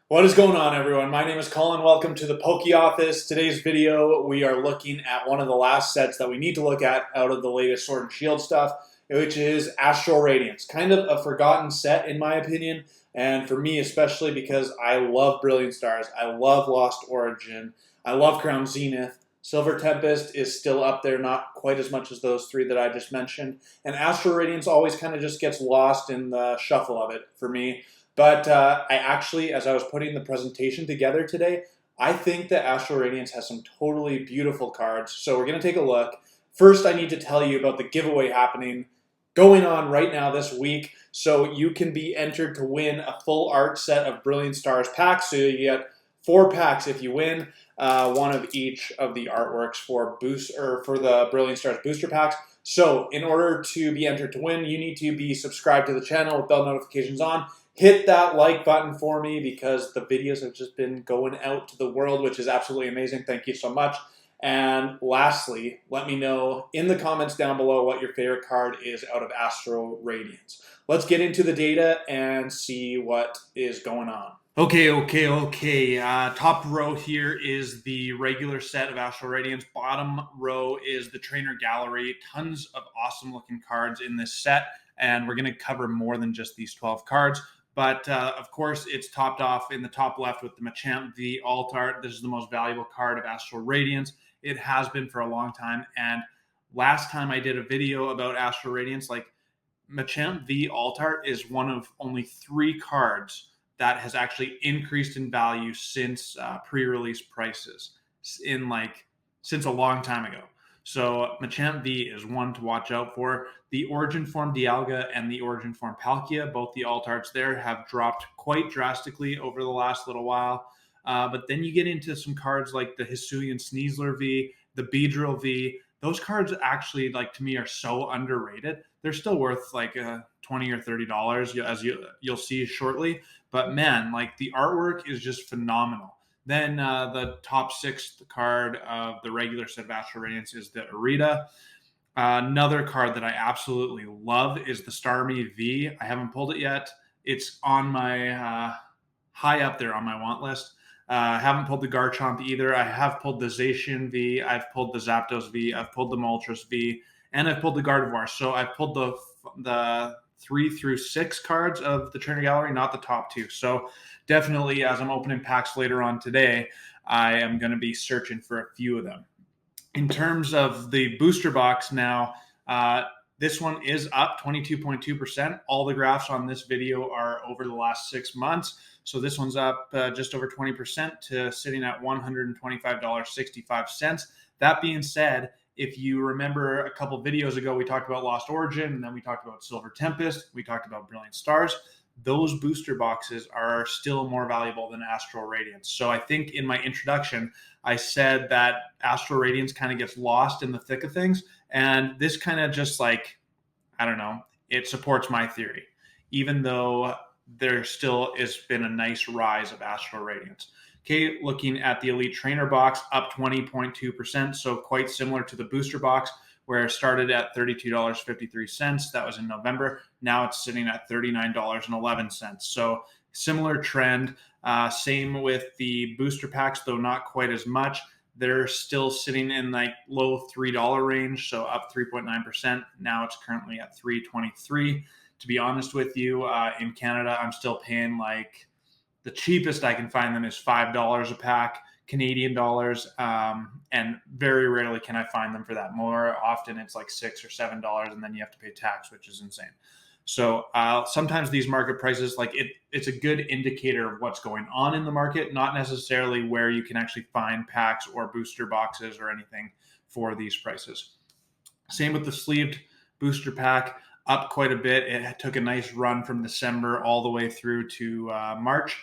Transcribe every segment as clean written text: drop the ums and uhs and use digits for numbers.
What is going on, everyone? My name is Colin. Welcome to the Poke Office. Today's video, we are looking at one of the last sets that we need to look at out of the latest Sword and Shield stuff, which is Astral Radiance. Kind of a forgotten set, in my opinion, and for me especially because I love Brilliant Stars. I love Lost Origin. I love Crown Zenith. Silver Tempest is still up there, not quite as much as those three that I just mentioned. And Astral Radiance always kind of just gets lost in the shuffle of it for me. But I actually, as I was putting the presentation together today, I think that Astral Radiance has some totally beautiful cards. So we're going to take a look. First, I need to tell you about the giveaway going on right now this week. So you can be entered to win a full art set of Brilliant Stars packs. So you get 4 packs if you win one of each of the artworks for the Brilliant Stars booster packs. So in order to be entered to win, you need to be subscribed to the channel with bell notifications on. Hit that like button for me because the videos have just been going out to the world, which is absolutely amazing. Thank you so much. And lastly, let me know in the comments down below what your favorite card is out of Astral Radiance. Let's get into the data and see what is going on. Okay. Top row here is the regular set of Astral Radiance. Bottom row is the trainer gallery. Tons of awesome looking cards in this set, and we're going to cover more than just these 12 cards. But of course, it's topped off in the top left with the Machamp V Alt Art. This is the most valuable card of Astral Radiance. It has been for a long time. And last time I did a video about Astral Radiance, like Machamp V Alt Art is one of only 3 cards that has actually increased in value since pre-release prices since a long time ago. So Machamp V is one to watch out for. The Origin Form Dialga and the Origin Form Palkia, both the alt arts there, have dropped quite drastically over the last little while. But then you get into some cards like the Hisuian Sneasler V, the Beedrill V. Those cards actually, to me, are so underrated. They're still worth like $20 or $30, as you'll see shortly. But man, the artwork is just phenomenal. Then the top 6th card of the regular set of Astral Radiance is the Arita. Another card that I absolutely love is the Starmie V. I haven't pulled it yet. It's on my high up there on my want list. I haven't pulled the Garchomp either. I have pulled the Zacian V. I've pulled the Zapdos V. I've pulled the Moltres V. And I've pulled the Gardevoir. So I've pulled the 3 through 6 cards of the trainer gallery, not the top 2. So definitely, as I'm opening packs later on today, I am going to be searching for a few of them. In terms of the booster box now, this one is up 22.2%. All the graphs on this video are over the last 6 months. So this one's up just over 20% to sitting at $125.65. That being said, if you remember a couple videos ago, we talked about Lost Origin, and then we talked about Silver Tempest. We talked about Brilliant Stars. Those booster boxes are still more valuable than Astral Radiance. So I think in my introduction, I said that Astral Radiance kind of gets lost in the thick of things. And this kind of just it supports my theory, even though there still has been a nice rise of Astral Radiance. Okay, looking at the Elite Trainer box, up 20.2%, so quite similar to the booster box, where it started at $32.53. That was in November. Now it's sitting at $39.11. So similar trend. Same with the booster packs, though not quite as much. They're still sitting in low $3 range, so up 3.9%. Now it's currently at $3.23. To be honest with you, in Canada, I'm still paying the cheapest I can find them is $5 a pack, Canadian dollars, and very rarely can I find them for that. More often it's $6 or $7, and then you have to pay tax, which is insane. So sometimes these market prices, it's a good indicator of what's going on in the market, not necessarily where you can actually find packs or booster boxes or anything for these prices. Same with the sleeved booster pack, up quite a bit. It took a nice run from December all the way through to March,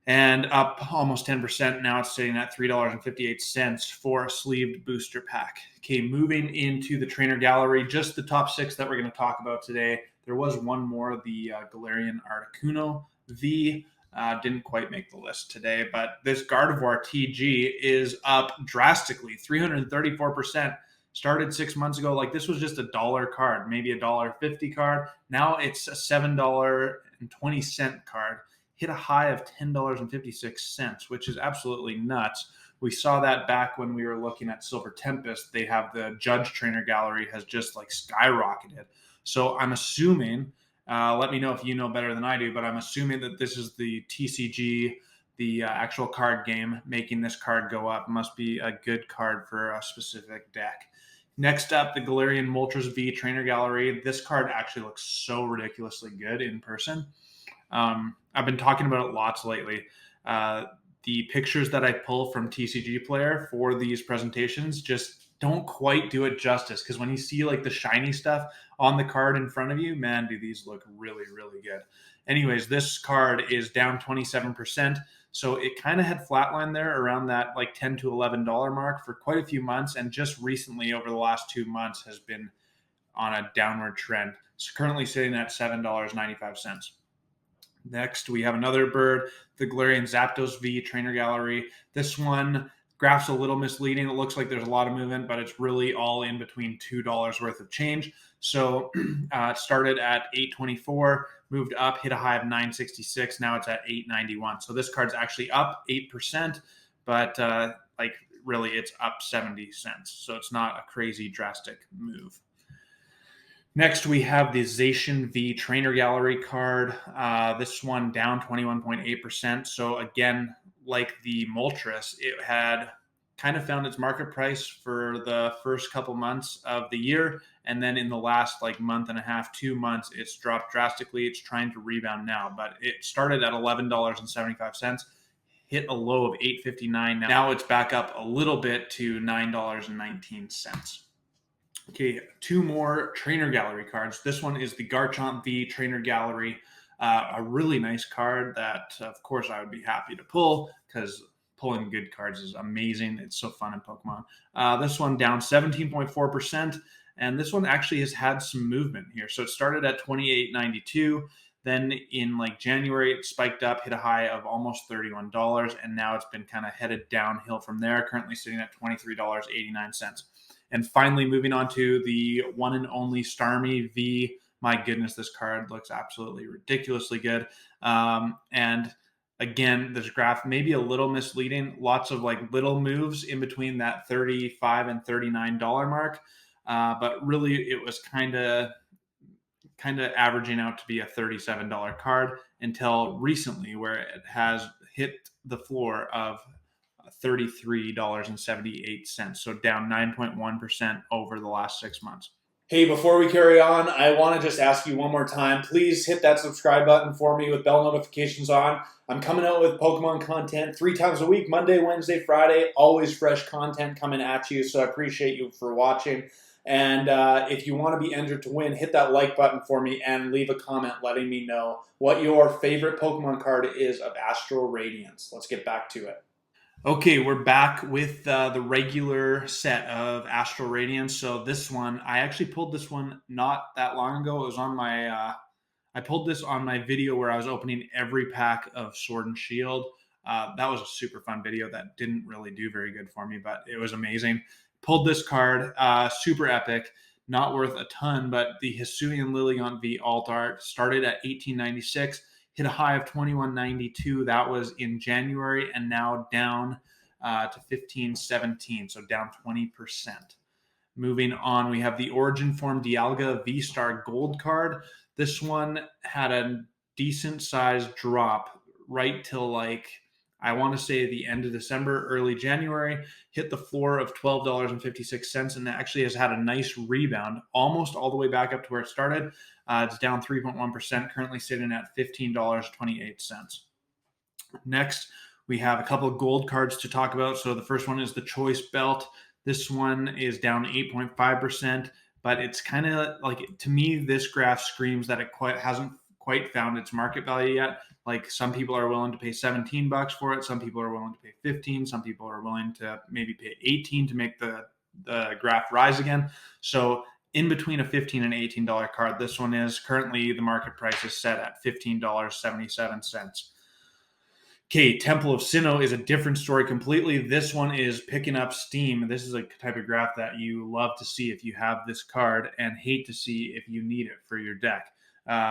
and up almost 10%. Now it's sitting at $3.58 for a sleeved booster pack. Okay, moving into the trainer gallery, just the top 6 that we're going to talk about today. There was one more, the Galarian Articuno V. Didn't quite make the list today, but this Gardevoir TG is up drastically, 334%. Started 6 months ago. This was just a $1 card, maybe a $1.50 card. Now it's a $7.20 card. hit a high of $10.56, which is absolutely nuts. We saw that back when we were looking at Silver Tempest. They have the Judge Trainer Gallery has just like skyrocketed. So I'm assuming, let me know if you know better than I do, but I'm assuming that this is the TCG, the actual card game, making this card go up. Must be a good card for a specific deck. Next up, the Galarian Moltres V Trainer Gallery. This card actually looks so ridiculously good in person. I've been talking about it lots lately. The pictures that I pull from TCG Player for these presentations just don't quite do it justice, because when you see like the shiny stuff on the card in front of you, man, do these look really, really good. Anyways, this card is down 27%. So it kind of had flatlined there around that like $10 to $11 mark for quite a few months. And just recently, over the last 2 months, has been on a downward trend. It's currently sitting at $7.95. Next, we have another bird, the Galarian Zapdos V Trainer Gallery. This one, graph's a little misleading. It looks like there's a lot of movement, but it's really all in between $2 worth of change. So it started at $8.24, moved up, hit a high of $9.66. Now it's at $8.91. So this card's actually up 8%, but like really it's up 70 cents. So it's not a crazy drastic move. Next, we have the Zacian V Trainer Gallery card. This one down 21.8%. So again, like the Moltres, it had kind of found its market price for the first couple months of the year. And then in the last like month and a half, 2 months, it's dropped drastically. It's trying to rebound now, but it started at $11.75, hit a low of $8.59. Now it's back up a little bit to $9.19. Okay, 2 more Trainer Gallery cards. This one is the Garchomp V Trainer Gallery. A really nice card that, of course, I would be happy to pull, because pulling good cards is amazing. It's so fun in Pokemon. This one down 17.4%, and this one actually has had some movement here. So it started at $28.92. Then in like January, it spiked up, hit a high of almost $31, and now it's been kind of headed downhill from there, currently sitting at $23.89. And finally, moving on to the one and only Starmie V. My goodness, this card looks absolutely ridiculously good. And again, this graph may be a little misleading. Lots of like little moves in between that $35 and $39 mark. But really, it was kind of averaging out to be a $37 card until recently, where it has hit the floor of $33.78, so down 9.1% over the last 6 months. Hey, before we carry on, I want to just ask you one more time, please hit that subscribe button for me with bell notifications on. I'm coming out with Pokemon content 3 times a week, Monday, Wednesday, Friday, always fresh content coming at you, so I appreciate you for watching. And if you want to be entered to win, hit that like button for me and leave a comment letting me know what your favorite Pokemon card is of Astral Radiance. Let's get back to it. Okay, we're back with the regular set of Astral Radiance. So this one, I actually pulled this one not that long ago. It was on my, I pulled this on my video where I was opening every pack of Sword and Shield. That was a super fun video that didn't really do very good for me, but it was amazing. Pulled this card, super epic, not worth a ton, but the Hisuian Lilligant V Alt Art started at $18.96. Hit a high of $21.92. That was in January, and now down to $15.17, so down 20%. Moving on, we have the Origin Form Dialga V-Star Gold card. This one had a decent sized drop right till like, I want to say the end of December, early January, hit the floor of $12.56, and actually has had a nice rebound, almost all the way back up to where it started. It's down 3.1%, currently sitting at $15.28. Next, we have a couple of gold cards to talk about. So the first one is the Choice Belt. This one is down 8.5%, but it's kind of like, to me, this graph screams that it hasn't quite found its market value yet. Like, some people are willing to pay $17 for it. Some people are willing to pay $15. Some people are willing to maybe pay $18 to make the graph rise again. So in between a $15 and $18 card, this one is currently, the market price is set at $15.77. Okay, Temple of Sinnoh is a different story completely. This one is picking up steam. This is a type of graph that you love to see if you have this card, and hate to see if you need it for your deck.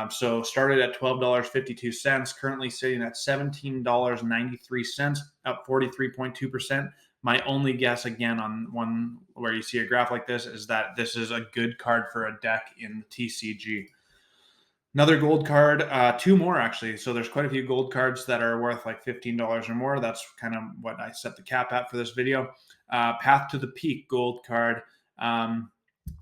So started at $12.52, currently sitting at $17.93, up 43.2%. My only guess, again, on one where you see a graph like this, is that this is a good card for a deck in the TCG. Another gold card, two more actually. So there's quite a few gold cards that are worth like $15 or more. That's kind of what I set the cap at for this video. Path to the Peak gold card.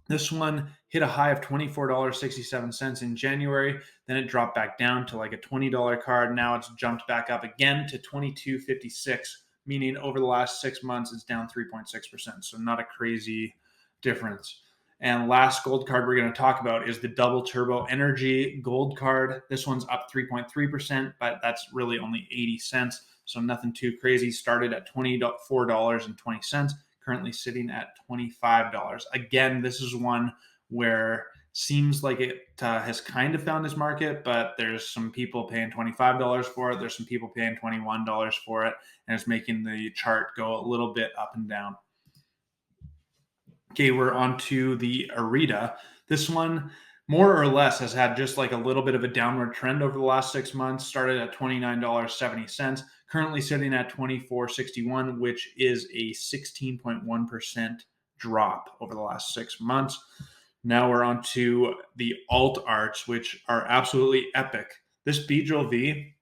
This one hit a high of $24.67 in January. Then it dropped back down to like a $20 card. Now it's jumped back up again to $22.56, meaning over the last 6 months it's down 3.6%. So not a crazy difference. And last gold card we're going to talk about is the Double Turbo Energy gold card. This one's up 3.3%, but that's really only 80 cents. So nothing too crazy. Started at $24.20, currently sitting at $25. Again, this is one where seems like it has kind of found its market, but there's some people paying $25 for it. There's some people paying $21 for it, and it's making the chart go a little bit up and down. Okay, we're on to the Arita. This one, more or less, has had just like a little bit of a downward trend over the last 6 months. Started at $29.70, currently sitting at $24.61, which is a 16.1% drop over the last 6 months. Now we're on to the alt arts, which are absolutely epic. This Beedrill V,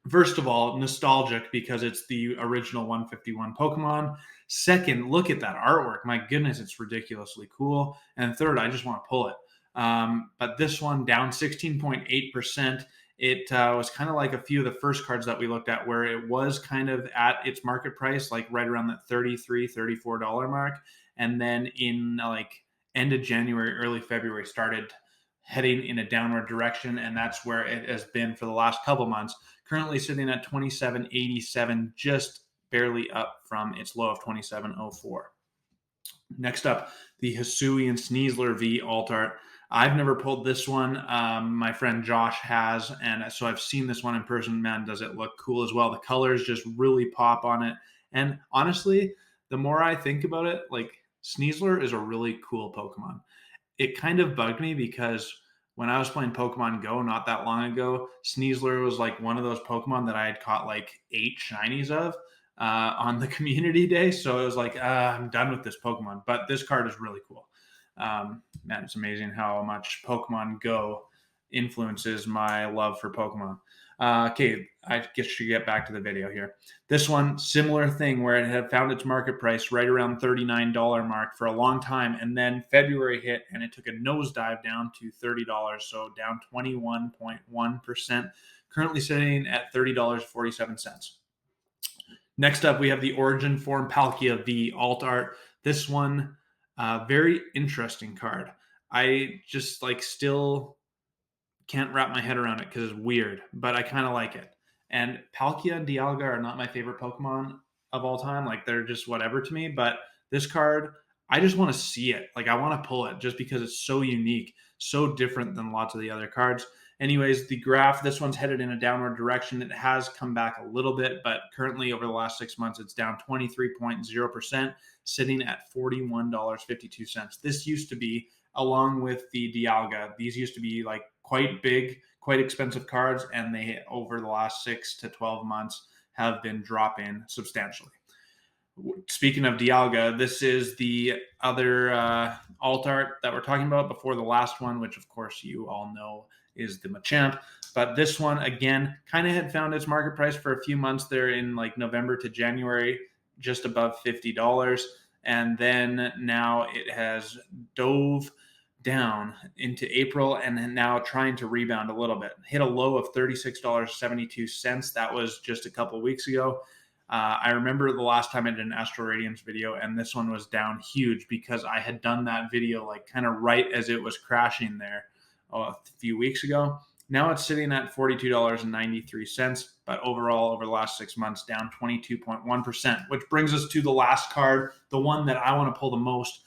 first of all, nostalgic because it's the original 151 Pokemon. Second, look at that artwork. My goodness, it's ridiculously cool. And third, I just want to pull it. But this one down 16.8%. It was kind of like a few of the first cards that we looked at where it was kind of at its market price, like right around that $33, $34 mark. And then in like end of January, early February, started heading in a downward direction. And that's where it has been for the last couple months. Currently sitting at $27.87, just barely up from its low of $27.04. Next up, the Hisuian Sneasler V alt art. I've never pulled this one. My friend Josh has, and so I've seen this one in person. Man, does it look cool as well. The colors just really pop on it. And honestly, the more I think about it, like Sneasler is a really cool Pokemon. It kind of bugged me because when I was playing Pokemon Go not that long ago, Sneasler was like one of those Pokemon that I had caught like 8 shinies of on the community day. So it was like, I'm done with this Pokemon. But this card is really cool. Man, it's amazing how much Pokemon Go influences my love for Pokemon. Okay, I guess should get back to the video here. This one, similar thing where it had found its market price right around $39 mark for a long time, and then February hit and it took a nosedive down to $30, so down 21.1%, currently sitting at $30.47. Next up, we have the Origin Form Palkia V alt art. This one, very interesting card. I just like still can't wrap my head around it because it's weird, but I kind of like it. And Palkia and Dialga are not my favorite Pokemon of all time. Like they're just whatever to me. But this card, I just want to see it. Like I want to pull it just because it's so unique, so different than lots of the other cards. Anyways, the graph, this one's headed in a downward direction. It has come back a little bit, but currently over the last 6 months, it's down 23.0%, sitting at $41.52. This used to be, along with the Dialga, these used to be like quite big, quite expensive cards, and they, over the last 6 to 12 months, have been dropping substantially. Speaking of Dialga, this is the other alt art that we're talking about before the last one, which of course you all know is the Machamp. But this one, again, kind of had found its market price for a few months there in like November to January, just above $50. And then now it has dove down into April and now trying to rebound a little bit. Hit a low of $36.72. That was just a couple weeks ago. I remember the last time I did an Astral Radiance video, and this one was down huge because I had done that video like kind of right as it was crashing there a few weeks ago. Now it's sitting at $42.93, but overall over the last 6 months down 22.1%, which brings us to the last card, the one that I want to pull the most.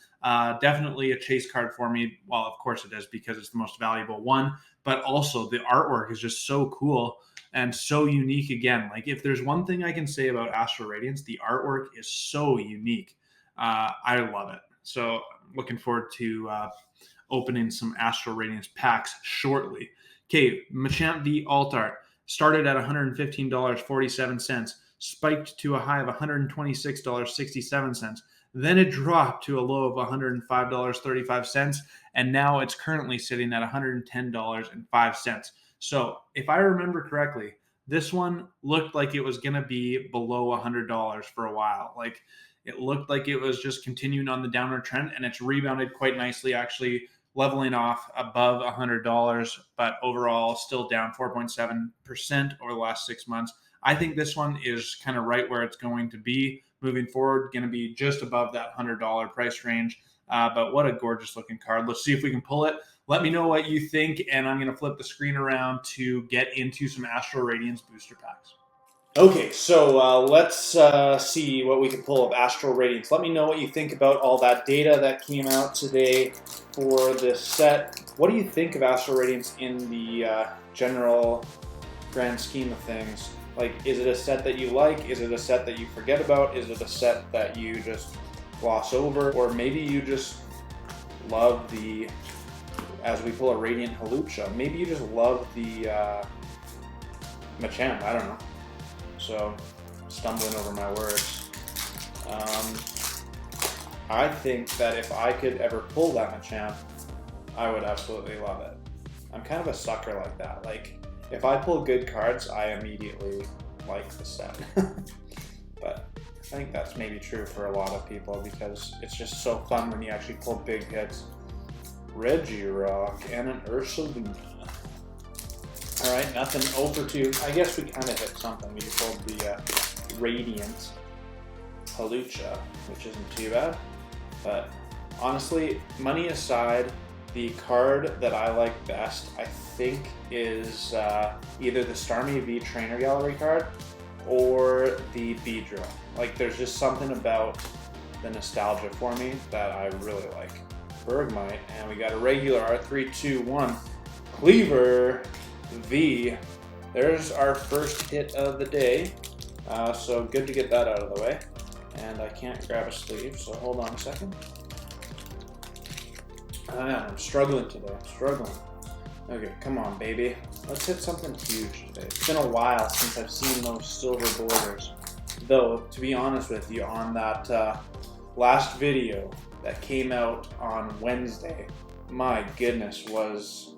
Definitely a chase card for me. Well, of course it is because it's the most valuable one, but also the artwork is just so cool and so unique again. Like if there's one thing I can say about Astral Radiance, the artwork is so unique. I love it. So looking forward to opening some Astral Radiance packs shortly. Okay, Machamp V Alt Art started at $115.47, spiked to a high of $126.67. Then it dropped to a low of $105.35, and now it's currently sitting at $110.05. So, if I remember correctly, this one looked like it was going to be below $100 for a while. Like, it looked like it was just continuing on the downward trend, and it's rebounded quite nicely, actually leveling off above $100, but overall still down 4.7% over the last 6 months. I think this one is kind of right where it's going to be moving forward, going to be just above that $100 price range. But what a gorgeous looking card. Let's see if we can pull it. Let me know what you think, and I'm going to flip the screen around to get into some Astral Radiance Booster Packs. Okay, so let's see what we can pull of Astral Radiance. Let me know what you think about all that data that came out today for this set. What do you think of Astral Radiance in the general grand scheme of things? Like, is it a set that you like? Is it a set that you forget about? Is it a set that you just gloss over? Or maybe you just love the, as we pull a Radiant Hawlucha, maybe you just love the Machamp, I don't know. So, stumbling over my words. I think that if I could ever pull that Machamp, I would absolutely love it. I'm kind of a sucker like that. Like, if I pull good cards, I immediately like the set. But I think that's maybe true for a lot of people because it's just so fun when you actually pull big hits. Regirock and an Ursaluna. Alright, nothing 0 for 2. I guess we kind of hit something. We pulled the Radiant Hawlucha, which isn't too bad. But honestly, money aside, the card that I like best, I think, is either the Starmie V Trainer Gallery card or the Beedrill. Like, there's just something about the nostalgia for me that I really like. Bergmite, and we got a regular R321 Cleaver V. There's our first hit of the day, so good to get that out of the way. And I can't grab a sleeve, so hold on a second. I'm struggling today, struggling. Okay, come on, baby. Let's hit something huge today. It's been a while since I've seen those silver borders. Though, to be honest with you, on that last video that came out on Wednesday, my goodness, was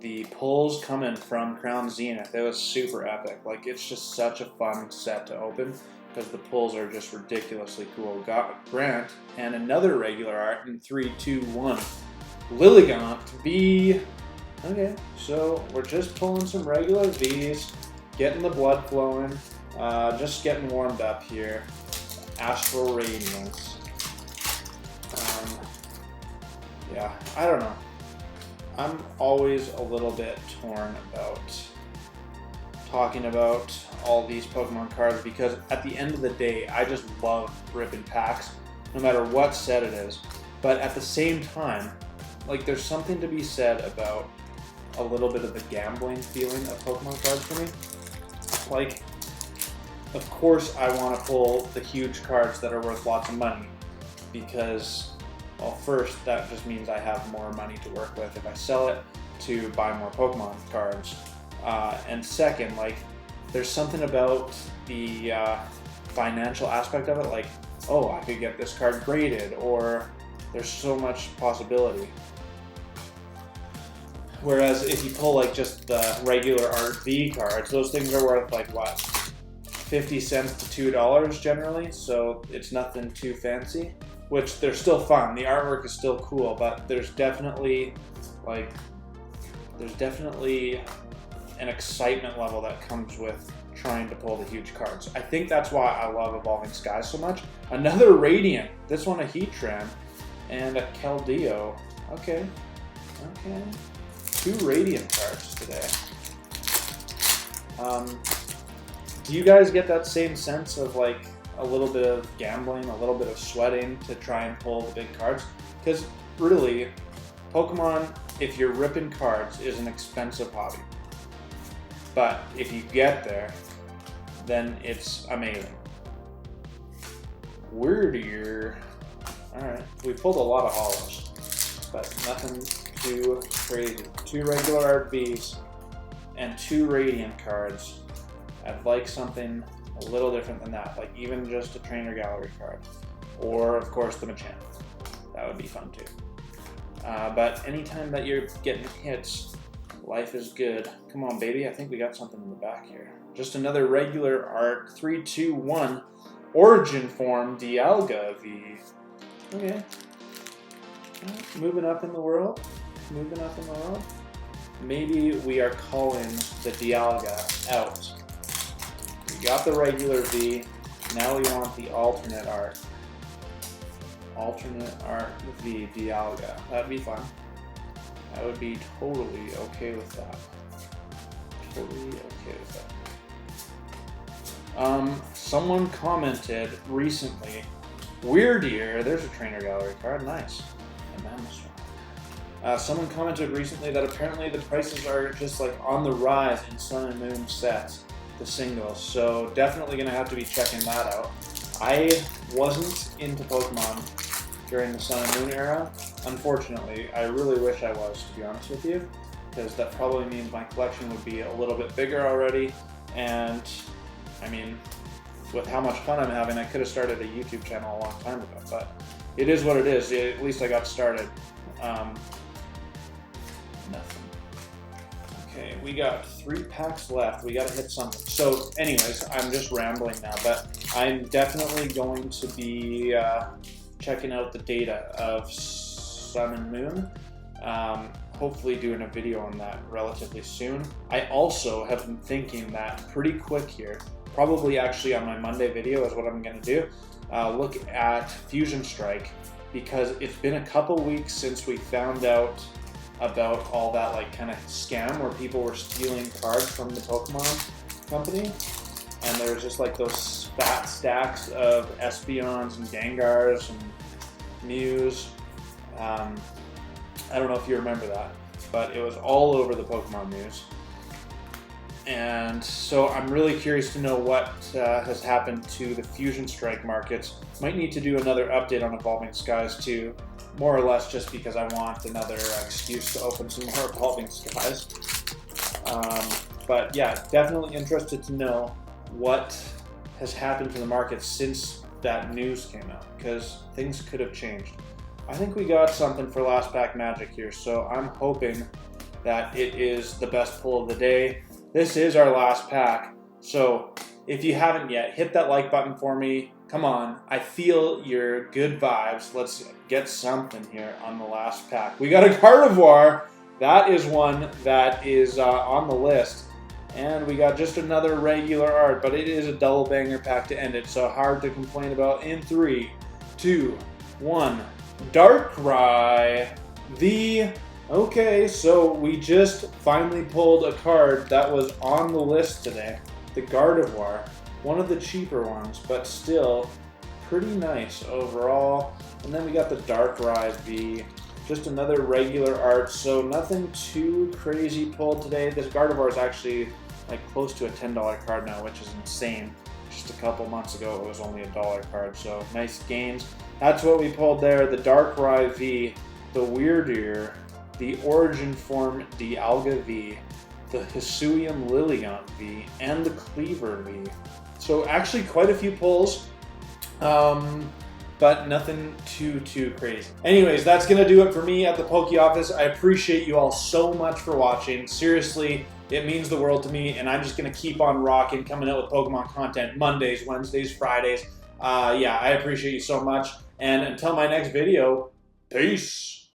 the pulls coming from Crown Zenith. It was super epic. Like, it's just such a fun set to open because the pulls are just ridiculously cool. Got Grant and another regular art in 3, 2, 1. Lilligant V. Okay, so we're just pulling some regular Vs, getting the blood flowing, just getting warmed up here. Astral Radiance. Yeah, I don't know. I'm always a little bit torn about talking about all these Pokemon cards because at the end of the day, I just love ripping packs, no matter what set it is. But at the same time, like, there's something to be said about a little bit of the gambling feeling of Pokemon cards for me. Like, of course I want to pull the huge cards that are worth lots of money because, well, first, that just means I have more money to work with if I sell it to buy more Pokemon cards. And second, like, there's something about the financial aspect of it, like, oh, I could get this card graded, or there's so much possibility. Whereas if you pull, like, just the regular Art V cards, those things are worth, like, what, 50 cents to $2 generally, so it's nothing too fancy. Which, they're still fun. The artwork is still cool, but there's definitely, like, an excitement level that comes with trying to pull the huge cards. I think that's why I love Evolving Skies so much. Another Radiant. This one a Heatran and a Keldeo. Okay. Okay. 2 Radiant cards today. Do you guys get that same sense of, like, a little bit of gambling, a little bit of sweating to try and pull the big cards? Because really, Pokemon, if you're ripping cards, is an expensive hobby. But if you get there, then it's amazing. Weirdier. Alright, we pulled a lot of hollows, but nothing too crazy. 2 regular Art Vs, and 2 Radiant cards. I'd like something a little different than that, like even just a Trainer Gallery card. Or, of course, the Machamp. That would be fun too. But anytime that you're getting hits, life is good. Come on, baby. I think we got something in the back here. Just another regular art. 3, 2, 1. Origin Form Dialga V. Okay. Moving up in the world. Moving up in the world. Maybe we are calling the Dialga out. We got the regular V. Now we want the alternate art. Alternate art V Dialga. That'd be fun. I would be totally okay with that. Totally okay with that. Someone commented recently, Weird Ear, there's a Trainer Gallery card, nice. Someone commented recently that apparently the prices are just like on the rise in Sun and Moon sets, the singles, so definitely gonna have to be checking that out. I wasn't into Pokemon during the Sun and Moon era, unfortunately. I really wish I was, to be honest with you, because that probably means my collection would be a little bit bigger already, and I mean, with how much fun I'm having, I could have started a YouTube channel a long time ago, but it is what it is. At least I got started. Nothing. Okay, we got 3 packs left. We gotta hit something. So anyways, I'm just rambling now, but I'm definitely going to be checking out the data of Sun and Moon. Hopefully doing a video on that relatively soon. I also have been thinking that pretty quick here, probably actually on my Monday video is what I'm gonna do, look at Fusion Strike, because it's been a couple weeks since we found out about all that like kind of scam where people were stealing cards from the Pokemon company, and there was just like those fat stacks of Espeons and Gengars and Mews. I don't know if you remember that, but it was all over the Pokemon news. And so I'm really curious to know what has happened to the Fusion Strike markets. Might need to do another update on Evolving Skies too, more or less just because I want another excuse to open some more Evolving Skies. But yeah, definitely interested to know what has happened to the market since that news came out, because things could have changed. I think we got something for Last Pack Magic here, so I'm hoping that it is the best pull of the day. This is our last pack, so if you haven't yet, hit that like button for me. Come on, I feel your good vibes. Let's get something here on the last pack. We got a Gardevoir. That is one that is on the list. And we got just another regular art, but it is a double banger pack to end it, so hard to complain about. In 3, 2, 1. Darkrai. Okay, so we just finally pulled a card that was on the list today. The Gardevoir. One of the cheaper ones, but still pretty nice overall. And then we got the Darkrai V. Just another regular art, so nothing too crazy pulled today. This Gardevoir is actually like close to a $10 card now, which is insane. Just a couple months ago, it was only a $1 card, so nice gains. That's what we pulled there. The Darkrai V, the Weird Ear, the Origin Form Dialga V, the Hisuian Liliant V, and the Cleaver V. So actually quite a few pulls, but nothing too crazy. Anyways, that's going to do it for me at the Poke Office. I appreciate you all so much for watching. Seriously, it means the world to me, and I'm just going to keep on rocking, coming out with Pokemon content Mondays, Wednesdays, Fridays. Yeah, I appreciate you so much. And until my next video, peace.